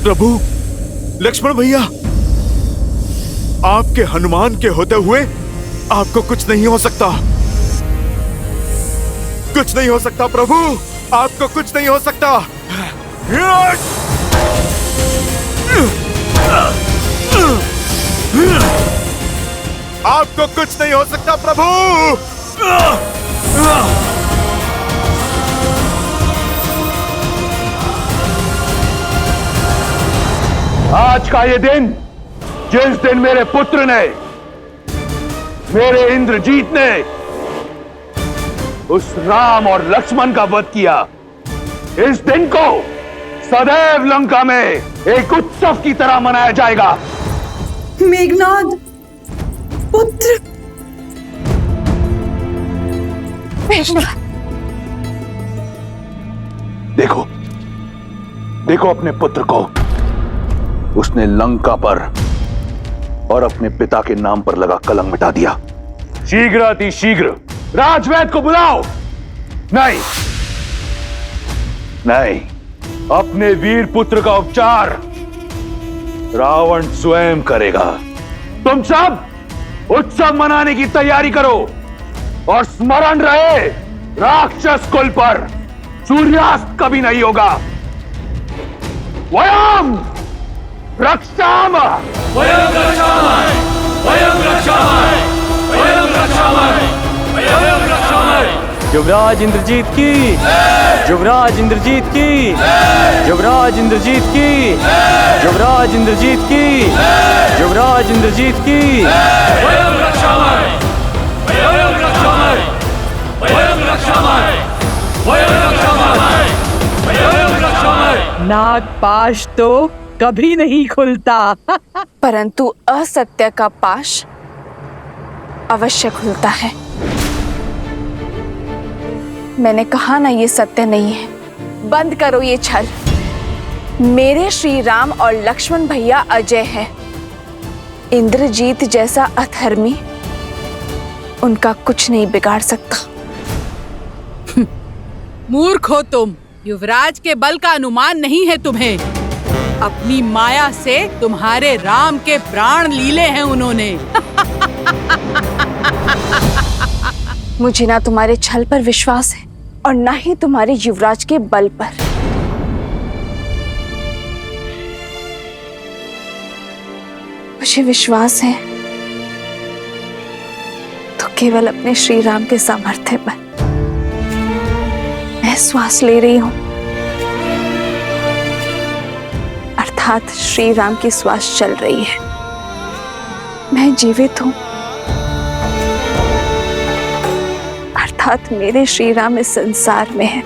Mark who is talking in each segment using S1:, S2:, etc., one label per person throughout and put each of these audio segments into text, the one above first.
S1: प्रभु लक्ष्मण भैया, आपके हनुमान के होते हुए आपको कुछ नहीं हो सकता। कुछ नहीं हो सकता प्रभु, आपको कुछ नहीं हो सकता। आपको कुछ नहीं हो सकता प्रभु।
S2: आज का ये दिन, जिस दिन मेरे पुत्र ने, मेरे इंद्रजीत ने उस राम और लक्ष्मण का वध किया, इस दिन को सदैव लंका में एक उत्सव की तरह मनाया जाएगा।
S3: मेघनाद पुत्र।
S2: देखो, देखो अपने पुत्र को। उसने लंका पर और अपने पिता के नाम पर लगा कलंक मिटा दिया। शीघ्र अति शीघ्र राजवैद्य को बुलाओ। नहीं नहीं, अपने वीर पुत्र का उपचार रावण स्वयं करेगा। तुम सब उत्सव मनाने की तैयारी करो और स्मरण रहे, राक्षस कुल पर सूर्यास्त कभी नहीं होगा। वयम रक्षामः,
S4: वयं रक्षामः, वयं रक्षामः, वयं रक्षामः, वयं रक्षामः।
S5: युवराज इंद्रजीत की, युवराज इंद्रजीत की, युवराज इंद्रजीत की, युवराज इंद्रजीत की, युवराज इंद्रजीत की।
S4: वयं रक्षामः, वयं रक्षामः, वयं रक्षामः, वयं रक्षामः, वयं रक्षामः।
S3: नागपाश तो कभी नहीं खुलता,
S6: परंतु असत्य का पाश अवश्य खुलता है। मैंने कहा ना, ये सत्य नहीं है। बंद करो ये छल। मेरे श्री राम और लक्ष्मण भैया अजय हैं। इंद्रजीत जैसा अधर्मी उनका कुछ नहीं बिगाड़ सकता।
S7: मूर्ख हो तुम। युवराज के बल का अनुमान नहीं है तुम्हें। अपनी माया से तुम्हारे राम के प्राण लीले हैं उन्होंने।
S6: मुझे ना तुम्हारे छल पर विश्वास है और ना ही तुम्हारे युवराज के बल पर। मुझे विश्वास है तो केवल अपने श्री राम के सामर्थ्य पर। मैं श्वास ले रही हूं, अर्थात श्री राम की श्वास चल रही है। मैं जीवित हूं, अर्थात मेरे श्री राम इस संसार में है।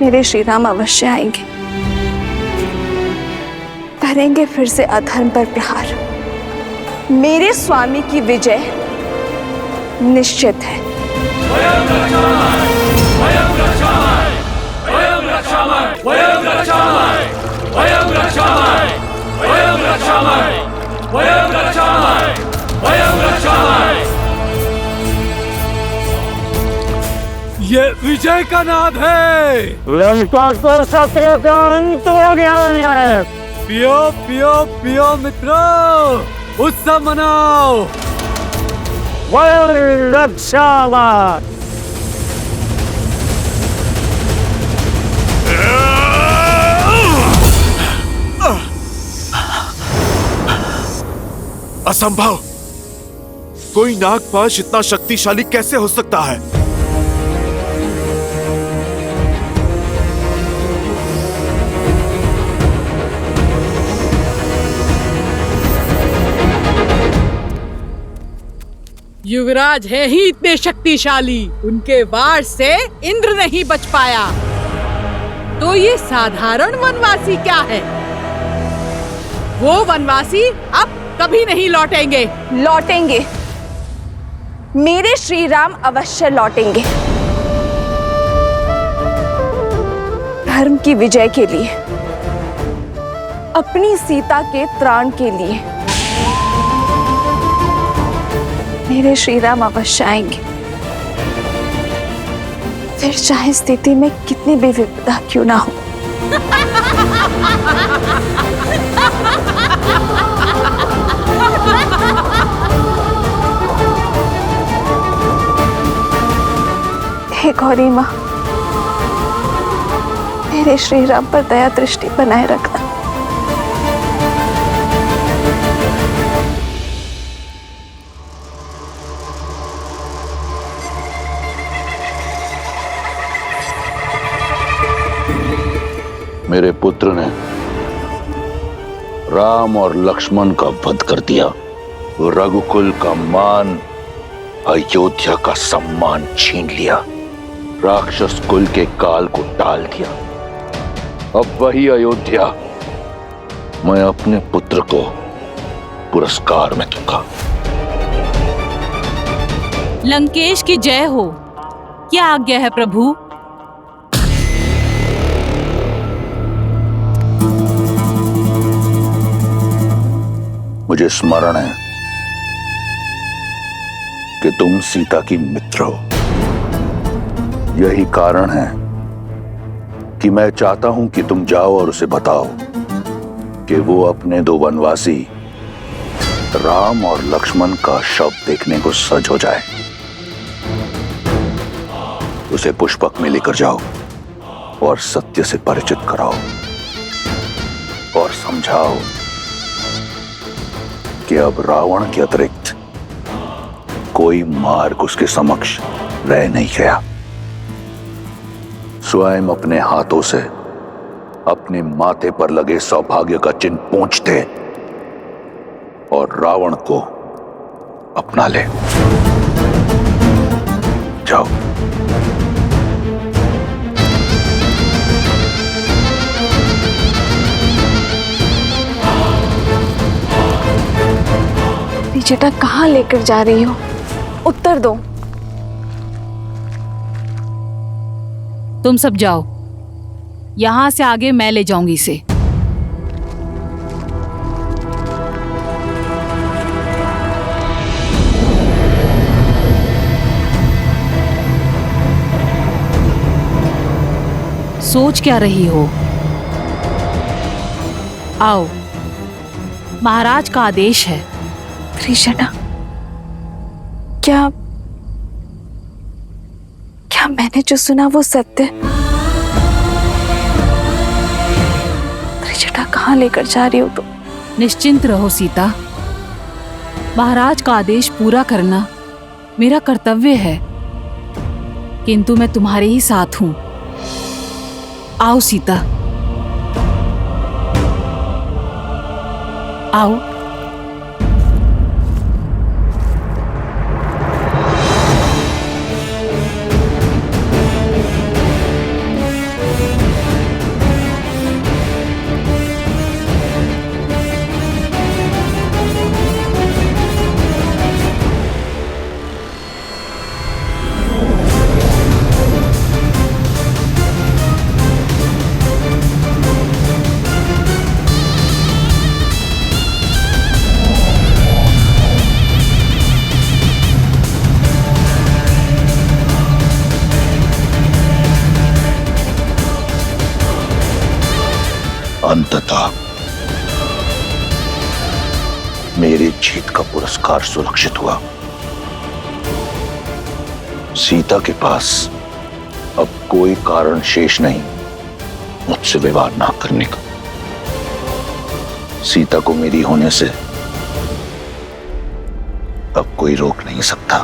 S6: मेरे श्री राम अवश्य आएंगे, करेंगे फिर से अधर्म पर प्रहार। मेरे स्वामी की विजय निश्चित है।
S4: वयं रक्षामः, वयं रक्षामः, वयं रक्षामः, वयं रक्षामः, वयं रक्षामः, वयं रक्षामः, वयं रक्षामः, वयं रक्षामः।
S5: ये विजय का नाद है।
S8: लंका पर शत्रु का अंत हो गया है।
S5: पियो पियो पियो मित्रों, उत्सव मनाओ।
S8: वयं रक्षामः।
S1: असंभव। कोई नागपाश इतना शक्तिशाली कैसे हो सकता है?
S7: युवराज है ही इतने शक्तिशाली, उनके वार से इंद्र नहीं बच पाया। तो ये साधारण वनवासी क्या है? वो वनवासी अब कभी नहीं लौटेंगे।
S6: लौटेंगे, मेरे श्री राम अवश्य लौटेंगे। धर्म की विजय के लिए, अपनी सीता के त्राण के लिए मेरे श्री राम अवश्य आएंगे। फिर चाहे स्थिति में कितनी भी विपदा क्यों ना हो। हे गौरी माँ, मेरे श्री राम पर दया दृष्टि बनाए रखना।
S2: मेरे पुत्र ने राम और लक्ष्मण का वध कर दिया, रघुकुल का मान, अयोध्या का सम्मान छीन लिया, राक्षस कुल के काल को टाल दिया। अब वही अयोध्या मैं अपने पुत्र को पुरस्कार में दूंगा।
S9: लंकेश की जय हो। क्या आज्ञा है प्रभु?
S2: मुझे स्मरण है कि तुम सीता की मित्र हो। यही कारण है कि मैं चाहता हूं कि तुम जाओ और उसे बताओ कि वो अपने दो वनवासी राम और लक्ष्मण का शव देखने को सज हो जाए। उसे पुष्पक में लेकर जाओ और सत्य से परिचित कराओ और समझाओ कि अब रावण के अतिरिक्त कोई मार्ग उसके समक्ष रह नहीं गया। स्वयं अपने हाथों से अपने माथे पर लगे सौभाग्य का चिन्ह पोंछ दे और रावण को अपना ले। जाओ।
S6: बेटा कहाँ लेकर जा रही हो? उत्तर दो।
S9: तुम सब जाओ, यहां से आगे मैं ले जाऊंगी इसे। सोच क्या रही हो? आओ, महाराज का आदेश है।
S6: कृष्णा, क्या मैंने जो सुना वो सत्य? कृष्णा कहाँ लेकर जा रही हो तुम?
S9: निश्चिंत रहो सीता, महाराज का आदेश पूरा करना मेरा कर्तव्य है, किंतु मैं तुम्हारे ही साथ हूं। आओ सीता, आओ।
S2: अंततः मेरी जीत का पुरस्कार सुरक्षित हुआ। सीता के पास अब कोई कारण शेष नहीं मुझसे विवाह ना करने का। सीता को मेरी होने से अब कोई रोक नहीं सकता।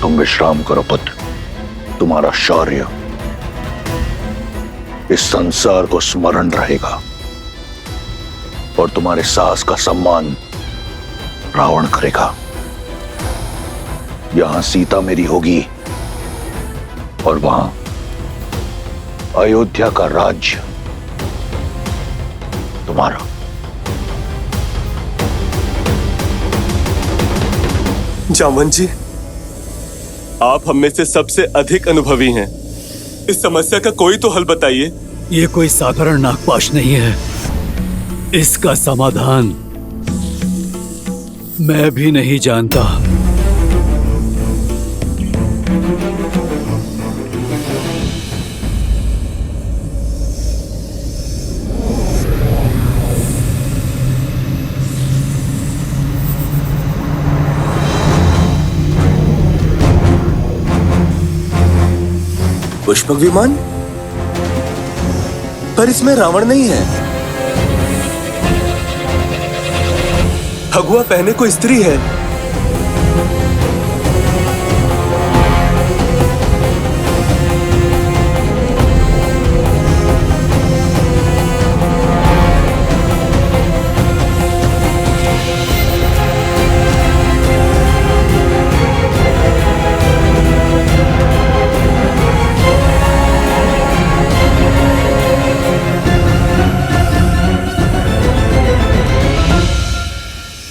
S2: तुम विश्राम करो पुत्र। तुम्हारा शौर्य इस संसार को स्मरण रहेगा और तुम्हारे साहस का सम्मान रावण करेगा। यहां सीता मेरी होगी और वहां अयोध्या का राज्य तुम्हारा।
S10: जामवंत जी, आप हम में से सबसे अधिक अनुभवी हैं। इस समस्या का कोई तो हल बताइए।
S5: ये कोई साधारण नागपाश नहीं है, इसका समाधान मैं भी नहीं जानता।
S10: पुष्पक विमान, पर इसमें रावण नहीं है। भगवा पहने को स्त्री है।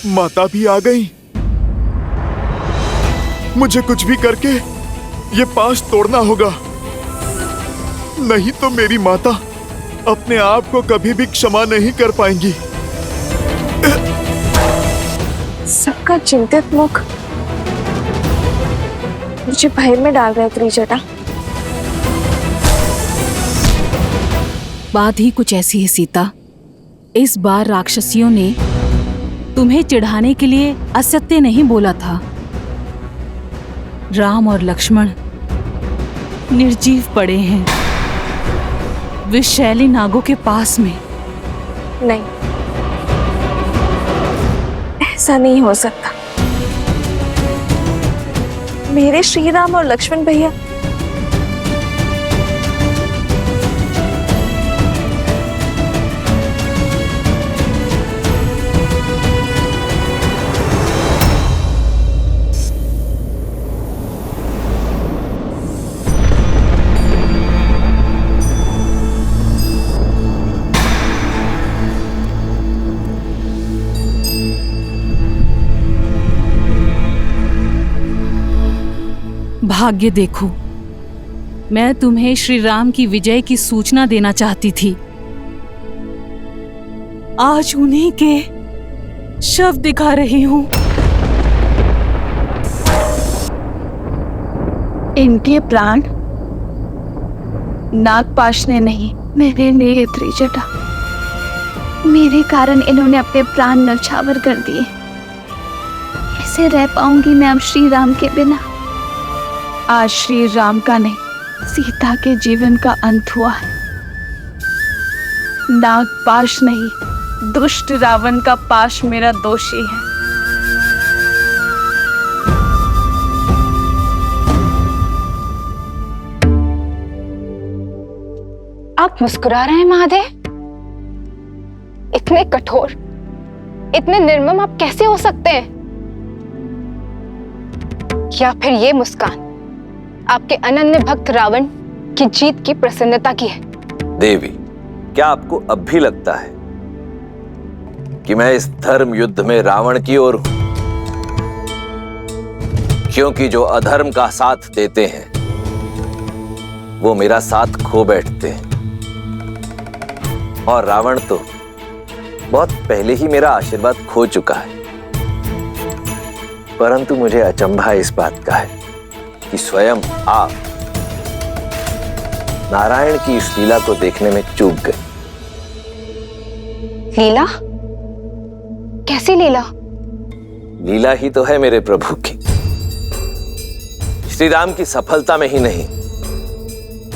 S1: माता भी आ गई। मुझे कुछ भी करके ये पाश तोड़ना होगा, नहीं तो मेरी माता अपने आप को कभी भी क्षमा नहीं कर पाएंगी।
S6: सबका चिंतित मुख मुझे भय में डाल रहा है त्रिजटा।
S9: बात ही कुछ ऐसी है सीता। इस बार राक्षसियों ने तुम्हें चिढ़ाने के लिए असत्य नहीं बोला था। राम और लक्ष्मण निर्जीव पड़े हैं विषैली नागों के पास में।
S6: नहीं, ऐसा नहीं हो सकता। मेरे श्री राम और लक्ष्मण भैया
S9: भाग्य देखो, मैं तुम्हें श्री राम की विजय की सूचना देना चाहती थी। आज उन्हीं के शव दिखा रही हूं।
S6: इनके प्राण नागपाश ने नहीं, मेरे लिए त्रिजटा। मेरे कारण इन्होंने अपने प्राण न्यौछावर कर दिए। कैसे रह पाऊंगी मैं अब श्री राम के बिना। आज श्री राम का नहीं, सीता के जीवन का अंत हुआ है। नागपाश नहीं, दुष्ट रावण का पाश मेरा दोषी है।
S11: आप मुस्कुरा रहे हैं महादेव? इतने कठोर, इतने निर्मम आप कैसे हो सकते हैं? या फिर ये मुस्कान आपके अनन्य भक्त रावण की जीत की प्रसन्नता की है?
S12: देवी, क्या आपको अब भी लगता है कि मैं इस धर्म युद्ध में रावण की ओर हूं? क्योंकि जो अधर्म का साथ देते हैं वो मेरा साथ खो बैठते हैं, और रावण तो बहुत पहले ही मेरा आशीर्वाद खो चुका है। परंतु मुझे अचंभा इस बात का है कि स्वयं आप नारायण की इस लीला को देखने में चूक गए।
S11: लीला? कैसी लीला?
S12: लीला ही तो है मेरे प्रभु की। श्री राम की सफलता में ही नहीं,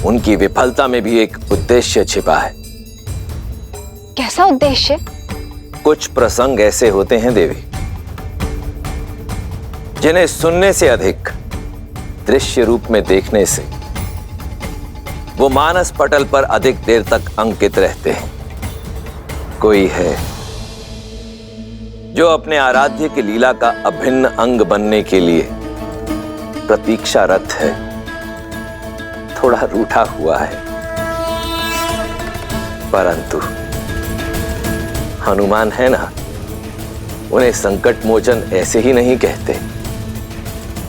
S12: उनकी विफलता में भी एक उद्देश्य छिपा है।
S11: कैसा उद्देश्य?
S12: कुछ प्रसंग ऐसे होते हैं देवी, जिन्हें सुनने से अधिक दृश्य रूप में देखने से वो मानस पटल पर अधिक देर तक अंकित रहते हैं। कोई है जो अपने आराध्य की लीला का अभिन्न अंग बनने के लिए प्रतीक्षारत है, थोड़ा रूठा हुआ है। परंतु हनुमान है ना, उन्हें संकट मोचन ऐसे ही नहीं कहते,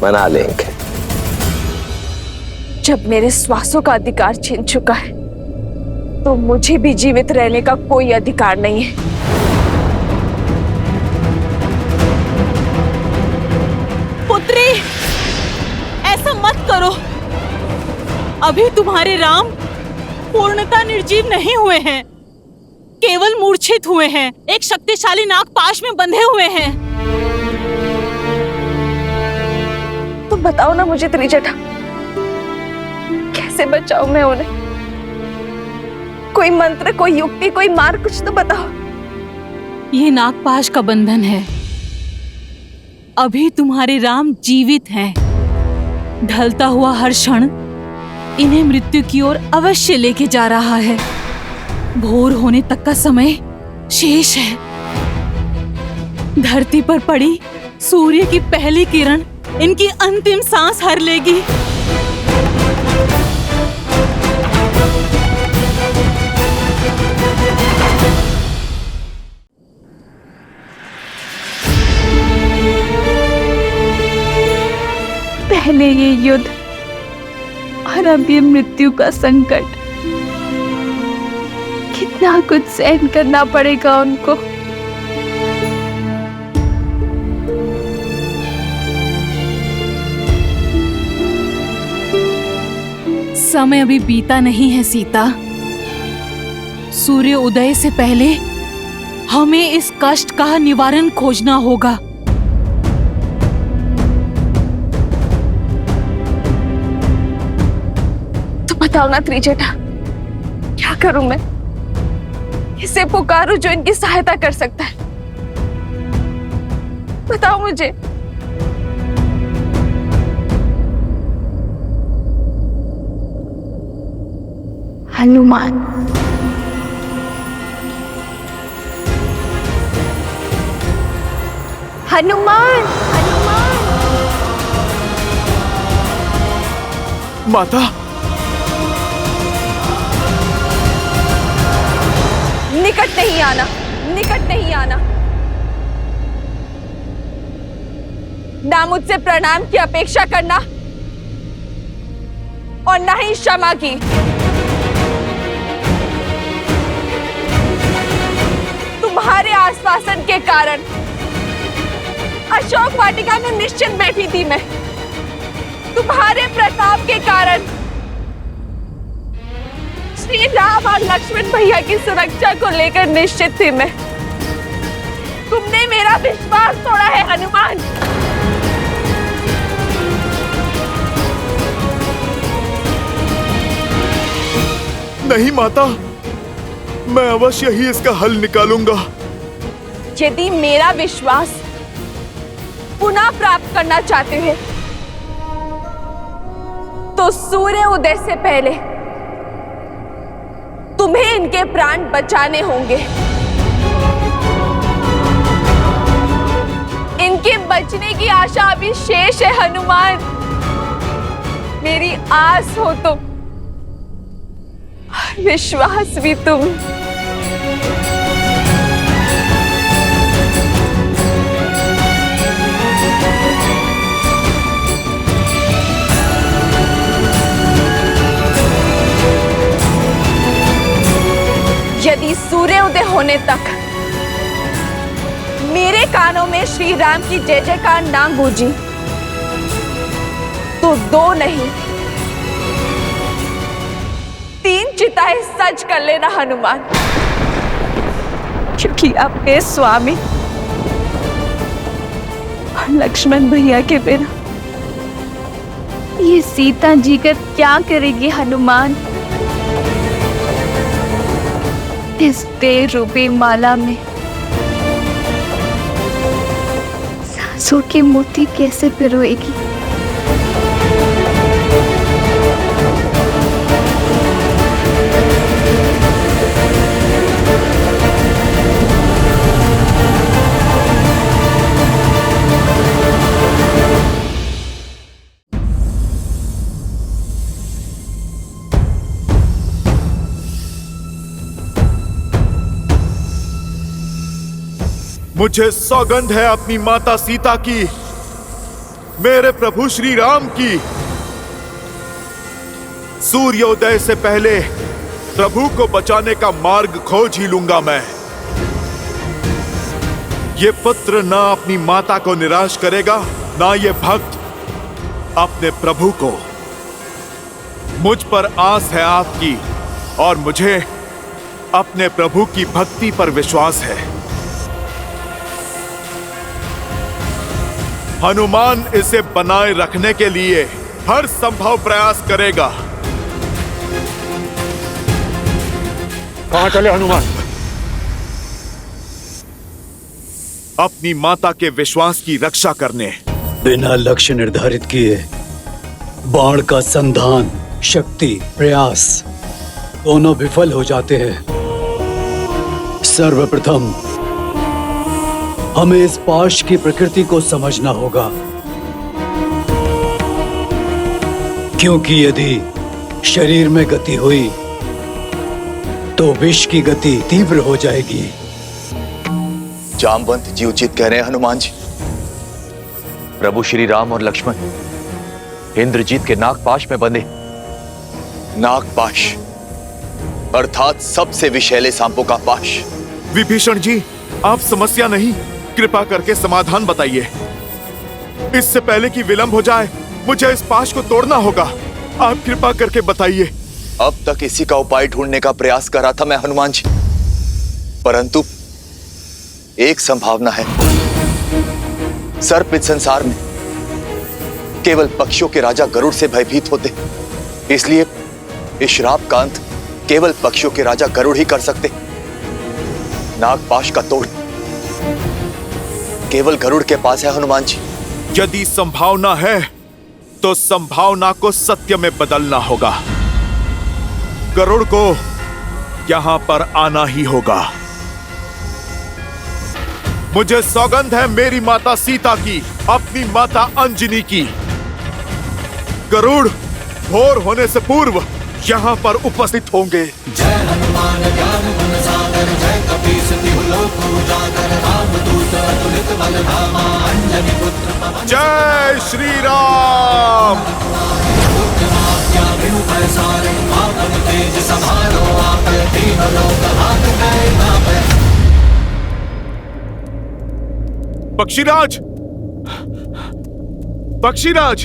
S12: मना लेंगे।
S6: जब मेरे श्वासों का अधिकार छीन चुका है तो मुझे भी जीवित रहने का कोई अधिकार नहीं है।
S9: पुत्री, ऐसा मत करो। अभी तुम्हारे राम पूर्णतः निर्जीव नहीं हुए हैं, केवल मूर्छित हुए हैं, एक शक्तिशाली नागपाश में बंधे हुए हैं।
S6: तो बताओ ना मुझे त्रिजटा, कैसे बचाऊं मैं उन्हें? कोई मंत्र, कोई युक्ति, कोई मार्ग कुछ तो बताओ।
S9: ये नागपाश का बंधन है। अभी तुम्हारे राम जीवित हैं। ढलता हुआ हर क्षण इन्हें मृत्यु की ओर अवश्य लेके जा रहा है। भोर होने तक का समय शेष है। धरती पर पड़ी सूर्य की पहली किरण इनकी अंतिम सांस हर लेगी।
S6: पहले ये युद्ध और अब ये मृत्यु का संकट। कितना कुछ सहन करना पड़ेगा उनको।
S9: समय अभी बीता नहीं है सीता। सूर्य उदय से पहले हमें इस कष्ट का निवारण खोजना होगा।
S6: तो बताओ ना त्रिजटा, क्या करूं मैं? किसे पुकारूं जो इनकी सहायता कर सकता है? बताओ मुझे। हनुमान। हनुमान, हनुमान।
S1: माता,
S6: निकट नहीं आना, निकट नहीं आना। ना मुझसे प्रणाम की अपेक्षा करना और ना ही क्षमा की। तुम्हारे आश्वासन के कारण अशोक वाटिका में निश्चित बैठी थी मैं। तुम्हारे प्रताप के कारण श्री राम और लक्ष्मण भैया की सुरक्षा को लेकर निश्चित थी मैं। तुमने मेरा विश्वास तोड़ा है हनुमान।
S1: नहीं माता, मैं अवश्य ही इसका हल निकालूंगा।
S6: यदि मेरा विश्वास पुनः प्राप्त करना चाहते हैं तो सूर्य उदय से पहले तुम्हें इनके प्राण बचाने होंगे। इनके बचने की आशा अभी शेष है हनुमान। मेरी आस हो तो विश्वास भी तुम। यदि सूर्योदय होने तक मेरे कानों में श्री राम की जय जयकार ना गूंजी तो 2 नहीं 3 चिताएं सज कर लेना हनुमान। क्योंकि आपके स्वामी और लक्ष्मण भैया के बिना ये सीता जी कर क्या करेगी हनुमान? इस देह रूपी माला में सांसों के मोती कैसे पिरोएगी?
S1: मुझे सौगंध है अपनी माता सीता की, मेरे प्रभु श्री राम की। सूर्योदय से पहले प्रभु को बचाने का मार्ग खोज ही लूंगा मैं। ये पुत्र ना अपनी माता को निराश करेगा, ना ये भक्त अपने प्रभु को। मुझ पर आस है आपकी और मुझे अपने प्रभु की भक्ति पर विश्वास है। हनुमान इसे बनाए रखने के लिए हर संभव प्रयास करेगा।
S2: कहां चले हनुमान?
S1: अपनी माता के विश्वास की रक्षा करने।
S5: बिना लक्ष्य निर्धारित किए बाण का संधान, शक्ति, प्रयास दोनों विफल हो जाते हैं। सर्वप्रथम हमें इस पाश की प्रकृति को समझना होगा, क्योंकि यदि शरीर में गति हुई तो विष की गति तीव्र हो जाएगी।
S13: जामवंत जी उचित कह रहे हैं हनुमान जी। प्रभु श्री राम और लक्ष्मण इंद्रजीत के नागपाश में बंधे। नागपाश अर्थात सबसे विषैले सांपों का पाश।
S1: विभीषण जी, आप समस्या नहीं, कृपा करके समाधान बताइए। इससे पहले कि विलंब हो जाए, मुझे इस पाश को तोड़ना होगा। आप कृपा करके बताइए।
S13: अब तक इसी का उपाय ढूंढने का प्रयास कर रहा था मैं हनुमान जी, परंतु एक संभावना है। सर्प इस संसार में केवल पक्षियों के राजा गरुड़ से भयभीत होते, इसलिए इस श्राप का अंत केवल पक्षियों के राजा गरुड़ ही कर सकते। नागपाश का तोड़ केवल गरुड़ के पास है हनुमान जी।
S1: यदि संभावना है तो संभावना को सत्य में बदलना होगा। गरुड़ को यहां पर आना ही होगा। मुझे सौगंध है मेरी माता सीता की, अपनी माता अंजनी की। गरुड़ भोर होने से पूर्व यहां पर उपस्थित होंगे।
S4: जय हनुमान ज्ञान गुण सागर, जय कपीस तिहु लोक उजागर, रामदूत अतुलित बल धामा, अंजनी पुत्र पवन। जय श्री राम।
S1: पक्षीराज, पक्षीराज,